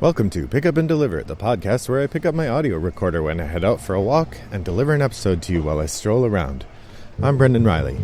Welcome to Pick Up and Deliver, the podcast where I pick up my audio recorder when I head out for a walk and deliver an episode to you while I stroll around. I'm Brendan Riley.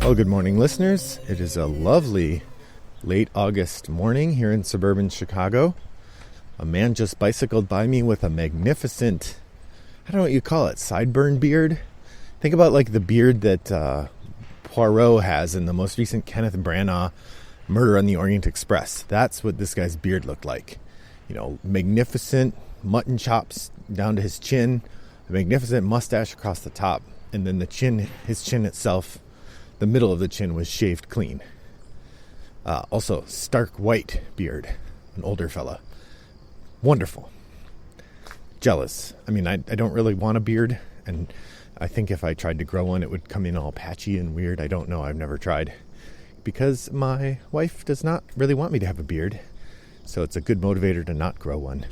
Well, good morning, listeners. It is a lovely late August morning here in suburban Chicago. A man just bicycled by me with a magnificent, I don't know what you call it, sideburn beard. Think about like the beard that Poirot has in the most recent Kenneth Branagh Murder on the Orient Express. That's what this guy's beard looked like. You know, magnificent mutton chops down to his chin, a magnificent mustache across the top, and then the chin, his chin itself, the middle of the chin was shaved clean. Also, stark white beard, an older fella. Wonderful. Jealous. I mean, I don't really want a beard, and I think if I tried to grow one, it would come in all patchy and weird. I don't know. I've never tried. Because my wife does not really want me to have a beard. So it's a good motivator to not grow one.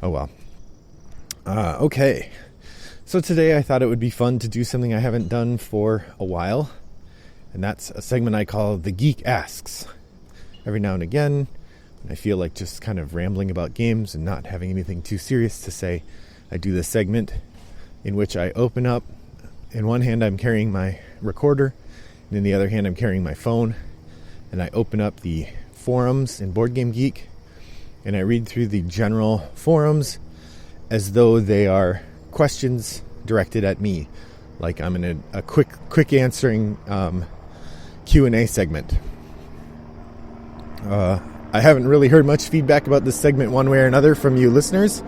Oh well. Okay. So today I thought it would be fun to do something I haven't done for a while. And that's a segment I call The Geek Asks. Every now and again, when I feel like just kind of rambling about games and not having anything too serious to say, I do this segment in which I open up. In one hand, I'm carrying my recorder, and in the other hand, I'm carrying my phone, and I open up the forums in Boardgame Geek, and I read through the general forums as though they are questions directed at me, like I'm in a quick answering Q&A segment. I haven't really heard much feedback about this segment one way or another from you listeners.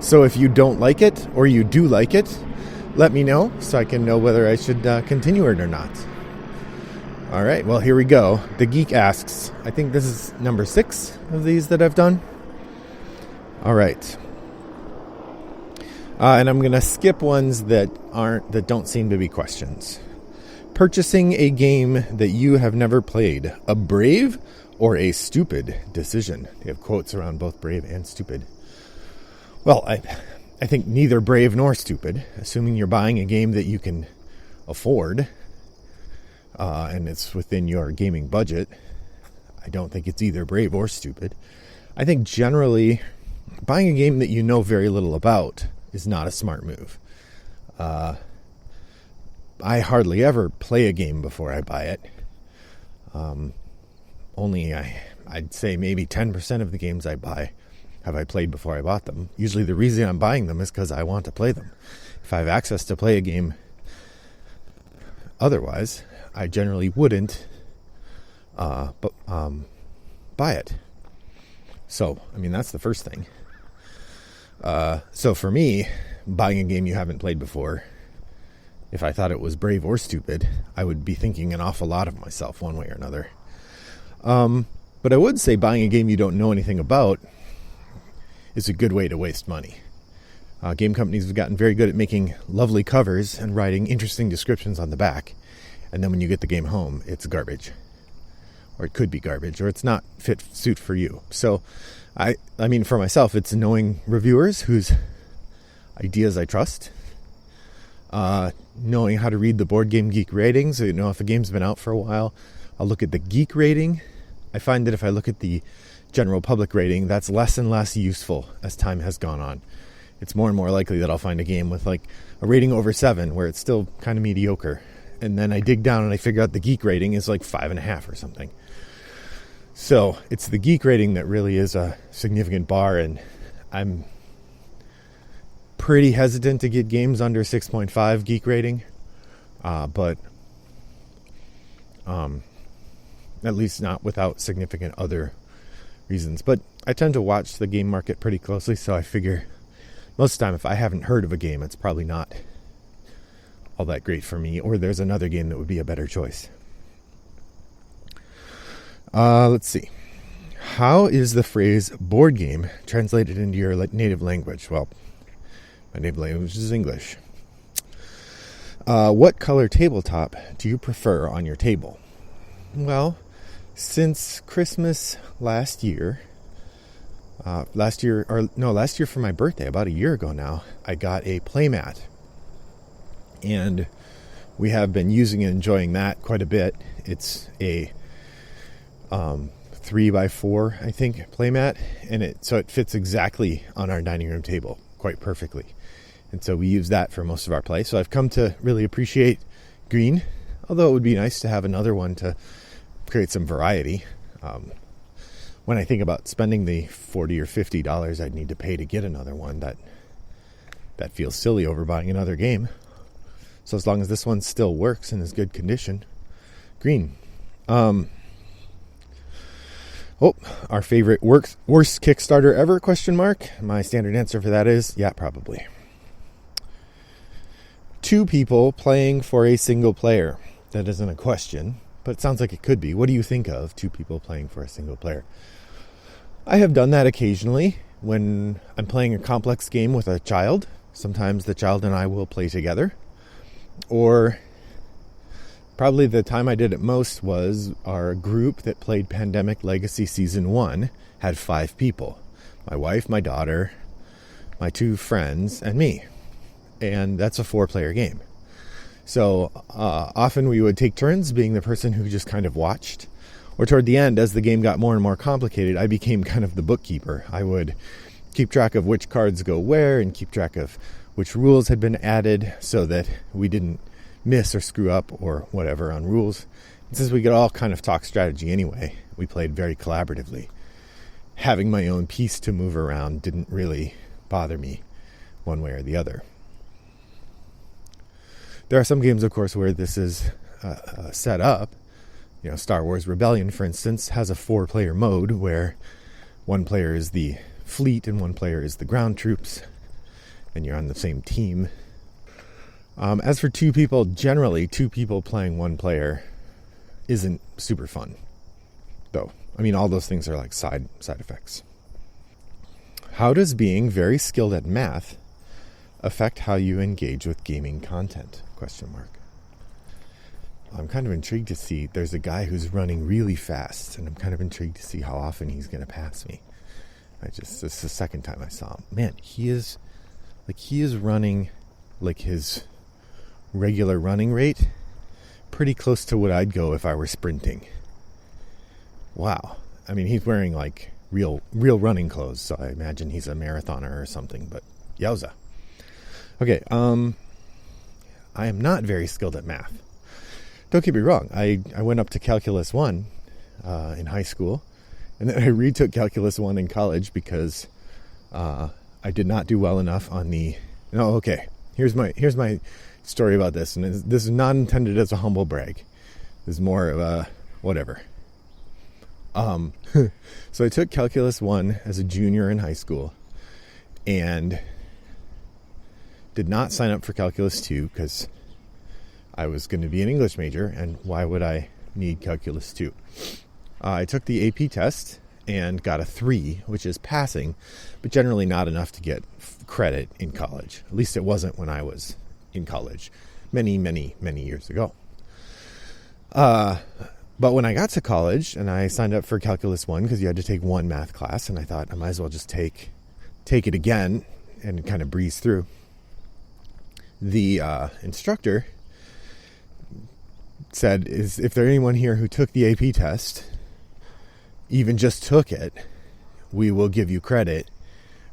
So if you don't like it, or you do like it, let me know so I can know whether I should continue it or not. All right, well, here we go. The Geek Asks. I think this is number 6 of these that I've done. All right. And I'm going to skip ones that don't seem to be questions. Purchasing a game that you have never played. A brave or a stupid decision? They have quotes around both brave and stupid. Well, I think neither brave nor stupid, assuming you're buying a game that you can afford, and it's within your gaming budget. I don't think it's either brave or stupid. I think generally, buying a game that you know very little about is not a smart move. I hardly ever play a game before I buy it. I'd say maybe 10% of the games I buy have I played before I bought them. Usually the reason I'm buying them is because I want to play them. If I have access to play a game otherwise, I generally wouldn't buy it. So, I mean, that's the first thing. So for me, buying a game you haven't played before, if I thought it was brave or stupid, I would be thinking an awful lot of myself one way or another. But I would say buying a game you don't know anything about is a good way to waste money. Game companies have gotten very good at making lovely covers and writing interesting descriptions on the back. And then when you get the game home, it's garbage. Or it could be garbage, or it's not suit for you. So, I mean, for myself, it's knowing reviewers whose ideas I trust. Knowing how to read the Boardgame Geek ratings. So, you know, if a game's been out for a while, I'll look at the geek rating. I find that if I look at the general public rating, that's less and less useful as time has gone on. It's more and more likely that I'll find a game with like a rating over 7 where it's still kind of mediocre. And then I dig down and I figure out the geek rating is like 5.5 or something. So it's the geek rating that really is a significant bar, and I'm pretty hesitant to get games under 6.5 geek rating. But at least not without significant other reasons. But I tend to watch the game market pretty closely, so I figure most of the time if I haven't heard of a game, it's probably not all that great for me, or there's another game that would be a better choice. Let's see. How is the phrase board game translated into your native language? Well, my native language is English. What color tabletop do you prefer on your table? Well, since Christmas last year for my birthday, about a year ago now, I got a playmat And we have been using and enjoying that quite a bit. It's a 3x4, I think, playmat, and it fits exactly on our dining room table quite perfectly. And so we use that for most of our play. So I've come to really appreciate green, although it would be nice to have another one to create some variety. When I think about spending the $40 or $50 I'd need to pay to get another one, that feels silly over buying another game. So as long as this one still works and is good condition, green. Our favorite worst Kickstarter ever, ? My standard answer for that is, yeah, probably. 2 people playing for a single player. That isn't a question, but it sounds like it could be. What do you think of 2 people playing for a single player? I have done that occasionally when I'm playing a complex game with a child. Sometimes the child and I will play together. Or probably the time I did it most was our group that played Pandemic Legacy Season 1 had 5 people. My wife, my daughter, my 2 friends, and me. And that's a 4-player game. So often we would take turns being the person who just kind of watched. Or toward the end, as the game got more and more complicated, I became kind of the bookkeeper. I would keep track of which cards go where and keep track of which rules had been added so that we didn't miss or screw up or whatever on rules. And since we could all kind of talk strategy anyway, we played very collaboratively. Having my own piece to move around didn't really bother me one way or the other. There are some games, of course, where this is set up. Star Wars Rebellion, for instance, has a 4-player mode where 1 player is the fleet and 1 player is the ground troops, and you're on the same team. As for 2 people, generally 2 people playing 1 player isn't super fun, though. I mean, all those things are like side effects. How does being very skilled at math affect how you engage with gaming content? ? I'm kind of intrigued to see. There's a guy who's running really fast, and I'm kind of intrigued to see how often he's going to pass me. This is the second time I saw him. Man, he is running like his regular running rate, pretty close to what I'd go if I were sprinting. Wow. I mean, he's wearing like real running clothes, so I imagine he's a marathoner or something, but yowza. Okay, I am not very skilled at math. Don't get me wrong. I went up to Calculus 1 in high school, and then I retook Calculus 1 in college because I did not do well enough on the... No, okay. Here's my story about this, and this is not intended as a humble brag. This is more of a whatever. So I took Calculus 1 as a junior in high school, and did not sign up for Calculus 2 because I was going to be an English major, and why would I need Calculus 2? I took the AP test and got a 3, which is passing, but generally not enough to get credit in college. At least it wasn't when I was in college many, many, many years ago. But when I got to college and I signed up for Calculus 1 because you had to take 1 math class, and I thought I might as well just take it again and kind of breeze through. The instructor said, if there anyone here who took the AP test, even just took it, we will give you credit,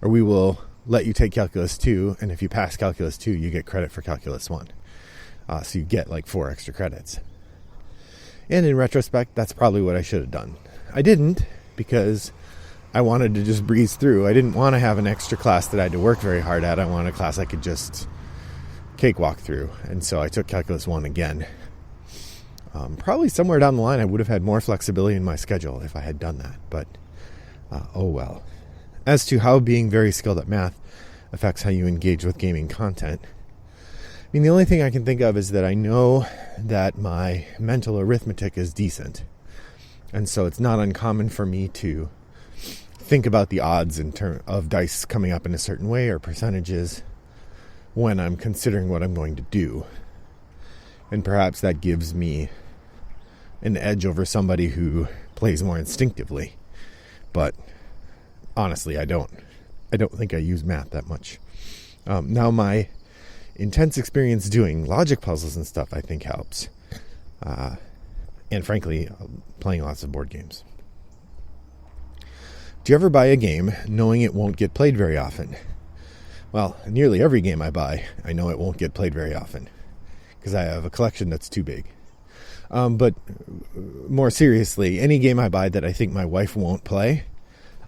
or we will let you take Calculus 2, and if you pass Calculus 2, you get credit for Calculus 1. So you get like 4 extra credits. And in retrospect, that's probably what I should have done. I didn't, because I wanted to just breeze through. I didn't want to have an extra class that I had to work very hard at. I wanted a class I could just cakewalk through. And so I took Calculus 1 again. Probably somewhere down the line I would have had more flexibility in my schedule if I had done that. But, oh well. As to how being very skilled at math affects how you engage with gaming content, I mean, the only thing I can think of is that I know that my mental arithmetic is decent. And so it's not uncommon for me to think about the odds in terms of dice coming up in a certain way or percentages when I'm considering what I'm going to do. And perhaps that gives me an edge over somebody who plays more instinctively. But honestly, I don't think I use math that much. Now my intense experience doing logic puzzles and stuff, I think helps. And frankly, playing lots of board games. Do you ever buy a game knowing it won't get played very often? Well, nearly every game I buy, I know it won't get played very often because I have a collection that's too big. But more seriously, any game I buy that I think my wife won't play,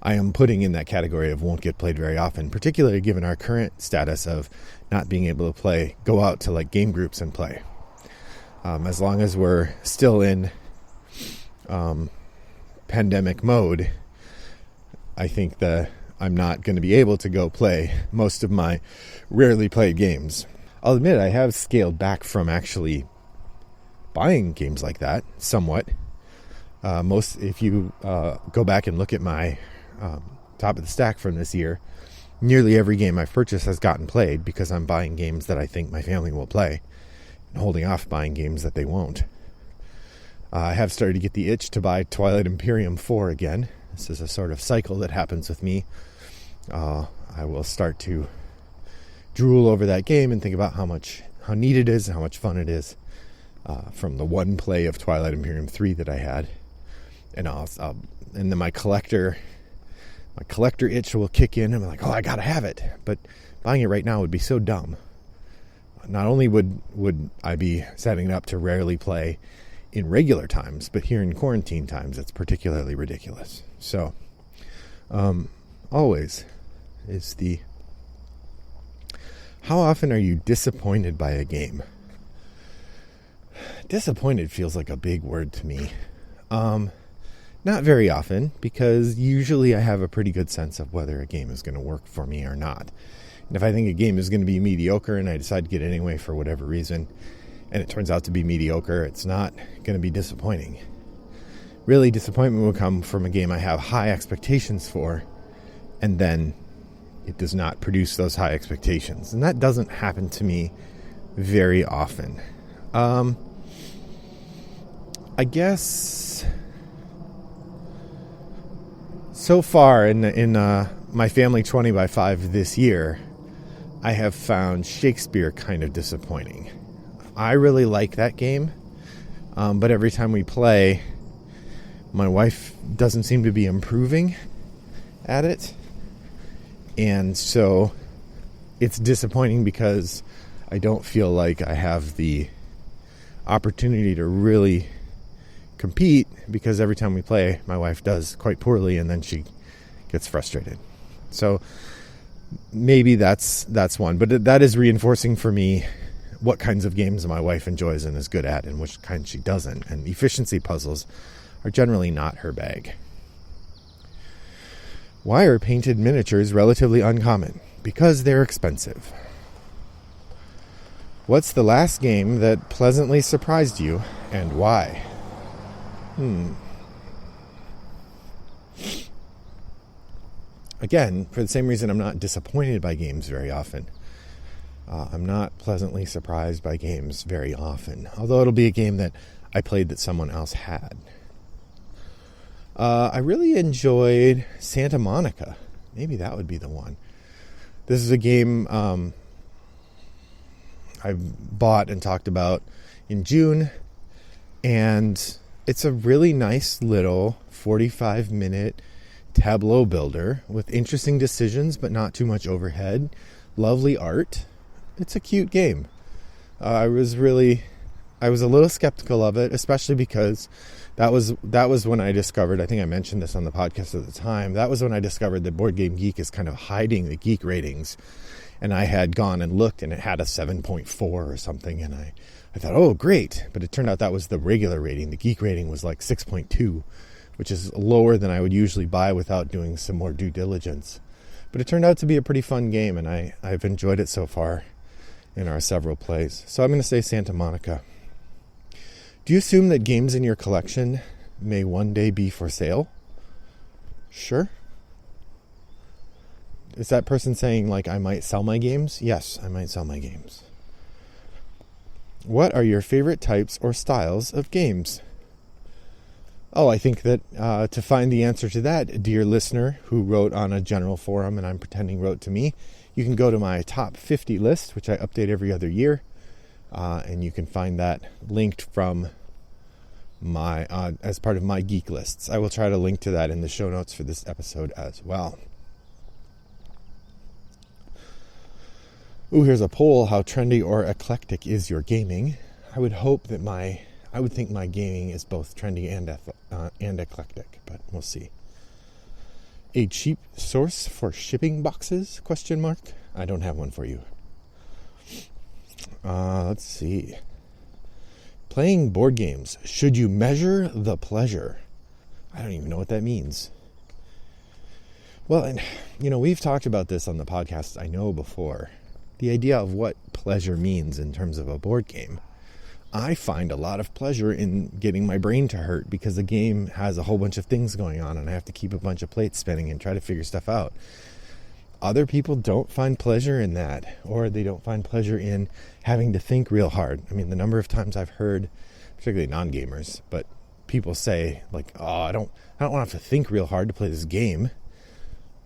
I am putting in that category of won't get played very often, particularly given our current status of not being able to go out to like game groups and play. As long as we're still in pandemic mode, I think that I'm not going to be able to go play most of my rarely played games. I'll admit I have scaled back from actually buying games like that somewhat. If you go back and look at my top of the stack from this year, nearly every game I've purchased has gotten played because I'm buying games that I think my family will play and holding off buying games that they won't. I have started to get the itch to buy Twilight Imperium 4 again. This is a sort of cycle that happens with me. I will start to drool over that game and think about how neat it is and how much fun it is from the one play of Twilight Imperium 3 that I had. And then my collector itch will kick in and I'm like, oh, I gotta have it. But buying it right now would be so dumb. Not only would I be setting it up to rarely play in regular times, but here in quarantine times, it's particularly ridiculous. So, always is how often are you disappointed by a game? Disappointed feels like a big word to me. Not very often, because usually I have a pretty good sense of whether a game is going to work for me or not. And if I think a game is going to be mediocre and I decide to get it anyway for whatever reason, and it turns out to be mediocre, it's not going to be disappointing. Really, disappointment will come from a game I have high expectations for, and then it does not produce those high expectations. And that doesn't happen to me very often. I guess so far in my Family 20 by 5 this year, I have found Shakespeare kind of disappointing. I really like that game, but every time we play, my wife doesn't seem to be improving at it. And so it's disappointing because I don't feel like I have the opportunity to really compete, because every time we play, my wife does quite poorly and then she gets frustrated. So maybe that's one, but that is reinforcing for me what kinds of games my wife enjoys and is good at and which kinds she doesn't. And efficiency puzzles are generally not her bag. Why are painted miniatures relatively uncommon? Because they're expensive. What's the last game that pleasantly surprised you and why? Again, for the same reason I'm not disappointed by games very often. I'm not pleasantly surprised by games very often, although it'll be a game that I played that someone else had. I really enjoyed Santa Monica. Maybe that would be the one. This is a game I bought and talked about in June, and it's a really nice little 45-minute tableau builder with interesting decisions but not too much overhead. Lovely art. It's a cute game. I was a little skeptical of it, especially because that was when I discovered, I think I mentioned this on the podcast at the time, that was when I discovered that Boardgame Geek is kind of hiding the geek ratings. And I had gone and looked and it had a 7.4 or something, and I thought, oh, great. But it turned out that was the regular rating. The geek rating was like 6.2, which is lower than I would usually buy without doing some more due diligence. But it turned out to be a pretty fun game, and I've enjoyed it so far in our several plays. So I'm going to say Santa Monica. Do you assume that games in your collection may one day be for sale? Sure. Is that person saying, like, I might sell my games? Yes, I might sell my games. What are your favorite types or styles of games? Oh, I think that to find the answer to that, dear listener who wrote on a general forum, and I'm pretending wrote to me, you can go to my top 50 list, which I update every other year, and you can find that linked from my as part of my geek lists. I will try to link to that in the show notes for this episode as well. Ooh, here's a poll: how trendy or eclectic is your gaming? I would think my gaming is both trendy and eclectic, but we'll see. A cheap source for shipping boxes? ? I don't have one for you. Let's see. Playing board games. Should you measure the pleasure? I don't even know what that means. Well, and we've talked about this on the podcast, I know, before. The idea of what pleasure means in terms of a board game. I find a lot of pleasure in getting my brain to hurt because the game has a whole bunch of things going on and I have to keep a bunch of plates spinning and try to figure stuff out. Other people don't find pleasure in that, or they don't find pleasure in having to think real hard. I mean, the number of times I've heard, particularly non-gamers, but people say, like, oh, I don't want to have to think real hard to play this game.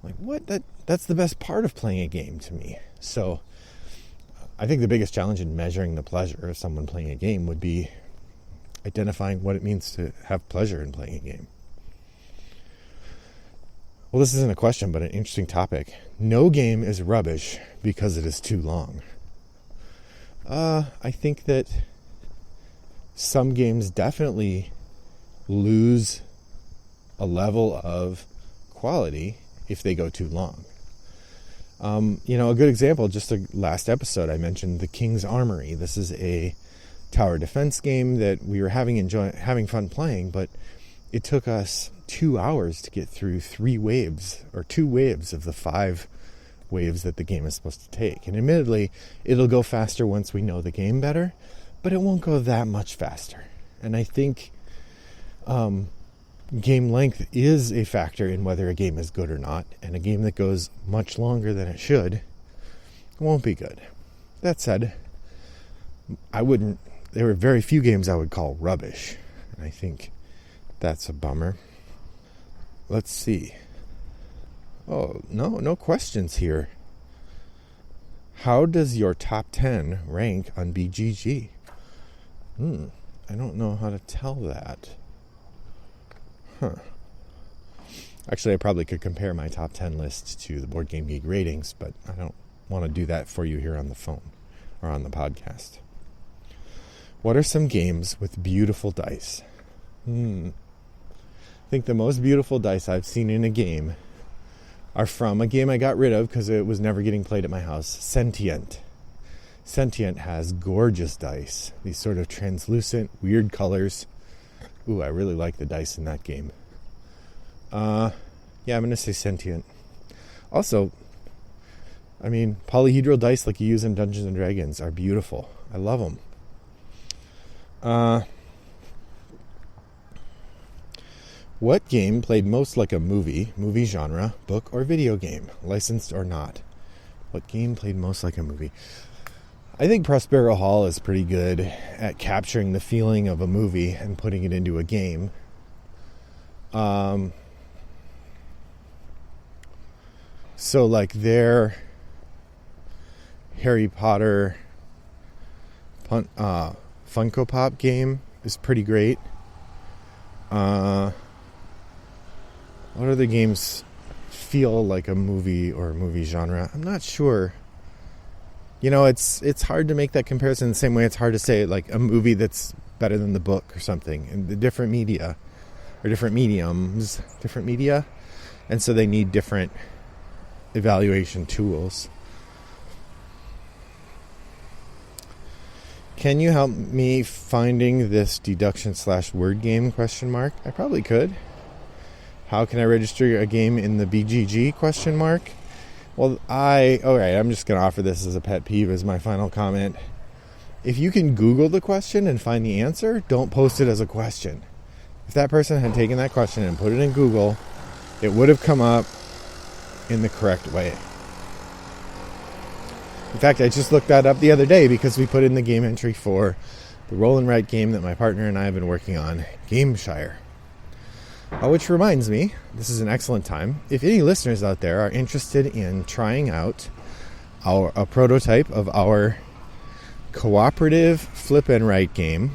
Like, what? That's the best part of playing a game to me. So I think the biggest challenge in measuring the pleasure of someone playing a game would be identifying what it means to have pleasure in playing a game. Well, this isn't a question, but an interesting topic. No game is rubbish because it is too long. I think that some games definitely lose a level of quality if they go too long. A good example, just the last episode, I mentioned The King's Armory. This is a tower defense game that we were having fun playing, but it took us 2 hours to get through 2 waves of the 5 waves that the game is supposed to take. And admittedly, it'll go faster once we know the game better, but it won't go that much faster. And I think game length is a factor in whether a game is good or not, and a game that goes much longer than it should won't be good. That said, there were very few games I would call rubbish, and I think that's a bummer. Let's see. Oh, no questions here. How does your top 10 rank on BGG? I don't know how to tell that. Actually, I probably could compare my top 10 list to the Boardgame Geek ratings, but I don't want to do that for you here on the phone or on the podcast. What are some games with beautiful dice? I think the most beautiful dice I've seen in a game are from a game I got rid of because it was never getting played at my house, Sentient. Sentient has gorgeous dice, these sort of translucent, weird colors. Ooh, I really like the dice in that game. I'm going to say Sentient. Also, polyhedral dice like you use in Dungeons & Dragons are beautiful. I love them. What game played most like a movie genre, book, or video game, licensed or not? What game played most like a movie? I think Prospero Hall is pretty good at capturing the feeling of a movie and putting it into a game. So like their Harry Potter Funko Pop game is pretty great. What other games feel like a movie or movie genre? I'm not sure. It's hard to make that comparison the same way it's hard to say like a movie that's better than the book or something. And the different media or different mediums, different media. And so they need different evaluation tools. Can you help me finding this deduction/word game ? I probably could. How can I register a game in the BGG ? Well, I'm just going to offer this as a pet peeve as my final comment. If you can Google the question and find the answer, don't post it as a question. If that person had taken that question and put it in Google, it would have come up in the correct way. In fact, I just looked that up the other day because we put in the game entry for the roll and write game that my partner and I have been working on, Gameshire. Which reminds me, this is an excellent time. If any listeners out there are interested in trying out a prototype of our cooperative flip and write game.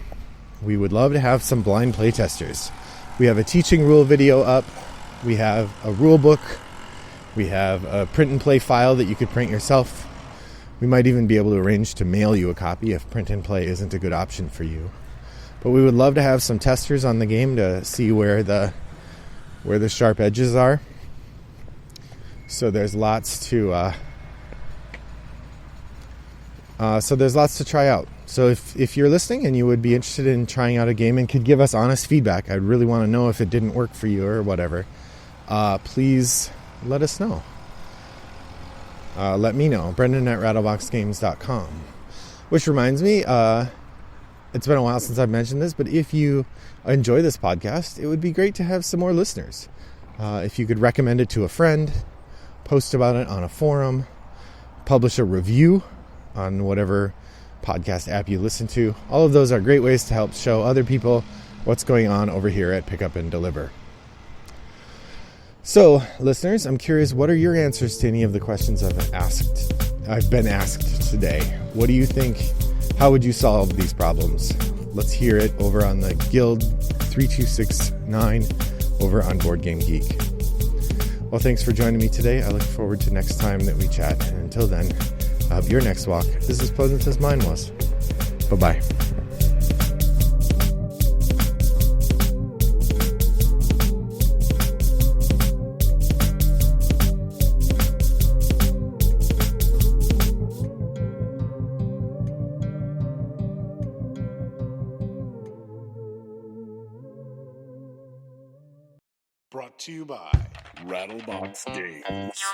We would love to have some blind playtesters. We have a teaching rule video up. We have a rule book. We have a print and play file that you could print yourself. We might even be able to arrange to mail you a copy if print and play isn't a good option for you. But we would love to have some testers on the game to see where the sharp edges are. So there's lots to try out. So if you're listening and you would be interested in trying out a game and could give us honest feedback, I'd really want to know if it didn't work for you or whatever. Please let us know. Let me know. Brendan@rattleboxgames.com. Which reminds me, it's been a while since I've mentioned this, but if you enjoy this podcast, it would be great to have some more listeners. If you could recommend it to a friend, post about it on a forum, publish a review on whatever podcast app you listen to. All of those are great ways to help show other people what's going on over here at Pick Up and Deliver. So, listeners, I'm curious, what are your answers to any of the questions I've been asked today? What do you think? How would you solve these problems? Let's hear it over on the Guild 3269 over on Boardgame Geek. Well, thanks for joining me today. I look forward to next time that we chat. And until then, I hope your next walk is as pleasant as mine was. Bye-bye. Brought to you by Rattlebox Games.